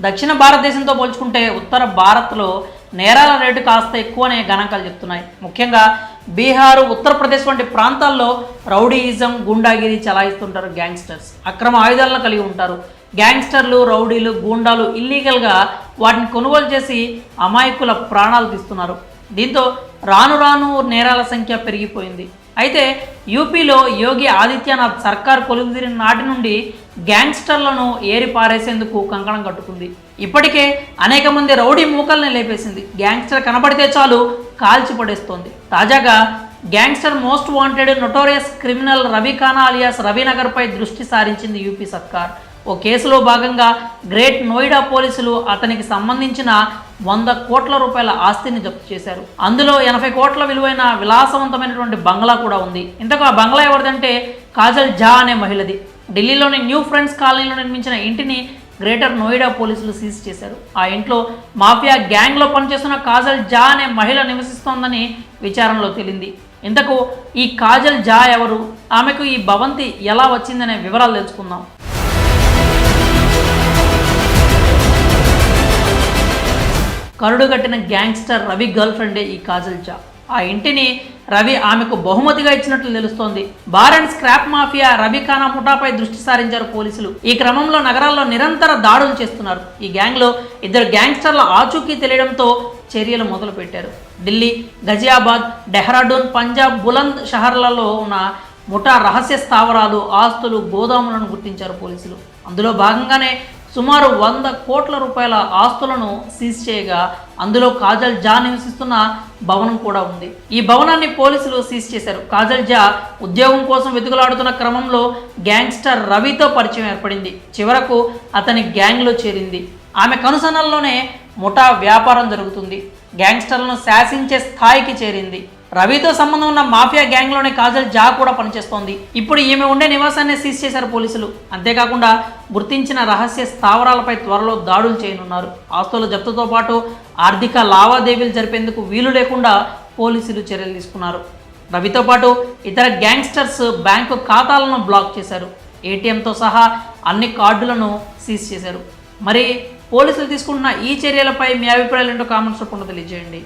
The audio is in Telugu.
దక్షిణ భారతదేశంతో పోల్చుకుంటే ఉత్తర భారత్లో నేరాల రేటు కాస్త ఎక్కువనే గణాంకాలు చెప్తున్నాయి. ముఖ్యంగా బీహారు, ఉత్తరప్రదేశ్ వంటి ప్రాంతాల్లో రౌడీయిజం, గుండాగిరి చలాయిస్తుంటారు గ్యాంగ్స్టర్స్. అక్రమ ఆయుధాలను కలిగి ఉంటారు. గ్యాంగ్స్టర్లు, రౌడీలు, గూండాలు ఇల్లీగల్గా వాటిని కొనుగోలు చేసి అమాయకుల ప్రాణాలు తీస్తున్నారు. దీంతో రాను రాను నేరాల సంఖ్య పెరిగిపోయింది. అయితే యూపీలో యోగి ఆదిత్యనాథ్ సర్కార్ కొలువుదీరిన నాటి నుండి గ్యాంగ్స్టర్లను ఏరి పారేసేందుకు కంకణం కట్టుకుంది. ఇప్పటికే అనేక మంది రౌడీ మూకల్ని లేపేసింది. గ్యాంగ్స్టర్ కనబడితే చాలు కాల్చి పడేస్తోంది. తాజాగా gangster most wanted notorious criminal Ravi Khana alias రవినగర్పై దృష్టి సారించింది యూపీ సర్కార్. ఓ కేసులో భాగంగా గ్రేట్ నోయిడా పోలీసులు అతనికి సంబంధించిన 100 కోట్ల రూపాయల ఆస్తిని జప్తు చేశారు. అందులో 80 కోట్ల విలువైన విలాసవంతమైనటువంటి బంగ్లా కూడా ఉంది. ఇంతకు ఆ బంగ్లా ఎవరిదంటే కాజల్ ఝా అనే మహిళది. ఢిల్లీలోని న్యూ ఫ్రెండ్స్ కాలనీలో నిర్మించిన ఇంటిని గ్రేటర్ నోయిడా పోలీసులు సీజ్ చేశారు. ఆ ఇంట్లో మాఫియా గ్యాంగ్లో పనిచేస్తున్న కాజల్ ఝా అనే మహిళ నివసిస్తోందని విచారణలో తేలింది. ఇంతకు ఈ కాజల్ ఝా ఎవరు, ఆమెకు ఈ భవంతి ఎలా వచ్చిందనే వివరాలు తెలుసుకుందాం. కరుడుగట్టిన గ్యాంగ్స్టర్ రవి గర్ల్ ఫ్రెండే ఈ కాజల్ ఝా. ఆ ఇంటిని రవి ఆమెకు బహుమతిగా ఇచ్చినట్లు తెలుస్తోంది. Bar and scrap mafia Ravi Khana ముఠాపై దృష్టి సారించారు పోలీసులు. ఈ క్రమంలో నగరాల్లో నిరంతర దాడులు చేస్తున్నారు. ఈ గ్యాంగ్లో 2 గ్యాంగ్స్టర్ల ఆచూకీ తెలియడంతో చర్యలు మొదలు పెట్టారు. ఢిల్లీ, గజియాబాద్, డెహ్రాడూన్, పంజాబ్, బులంద్ షహర్లలో ఉన్న ముఠా రహస్య స్థావరాలు, ఆస్తులు, గోదాములను గుర్తించారు పోలీసులు. అందులో భాగంగానే సుమారు 100 కోట్ల రూపాయల ఆస్తులను సీజ్ చేయగా అందులో కాజల్ ఝా నివసిస్తున్న భవనం కూడా ఉంది. ఈ భవనాన్ని పోలీసులు సీజ్ చేశారు. కాజల్ ఝా ఉద్యోగం కోసం వెతుకులాడుతున్న క్రమంలో గ్యాంగ్స్టర్ రవితో పరిచయం ఏర్పడింది. చివరకు అతని గ్యాంగ్లో చేరింది. ఆమె కనుసన్నల్లోనే ముఠా వ్యాపారం జరుగుతుంది. గ్యాంగ్స్టర్లను శాసించే స్థాయికి చేరింది. రవితో సంబంధం ఉన్న మాఫియా గ్యాంగ్లోనే కాజల్ ఝా కూడా పనిచేస్తోంది. ఇప్పుడు ఈమె ఉండే నివాసాన్ని సీజ్ చేశారు పోలీసులు. అంతేకాకుండా గుర్తించిన రహస్య స్థావరాలపై త్వరలో దాడులు చేయనున్నారు. ఆస్తుల జప్తుతో పాటు ఆర్థిక లావాదేవీలు జరిపేందుకు వీలు లేకుండా పోలీసులు చర్యలు తీసుకున్నారు. రవితో పాటు ఇతర గ్యాంగ్స్టర్స్ బ్యాంకు ఖాతాలను బ్లాక్ చేశారు. ఏటీఎంతో సహా అన్ని కార్డులను సీజ్ చేశారు. మరి పోలీసులు తీసుకుంటున్న ఈ చర్యలపై మీ అభిప్రాయాలు ఏంటో కామెంట్స్ రూపంలో తెలియజేయండి.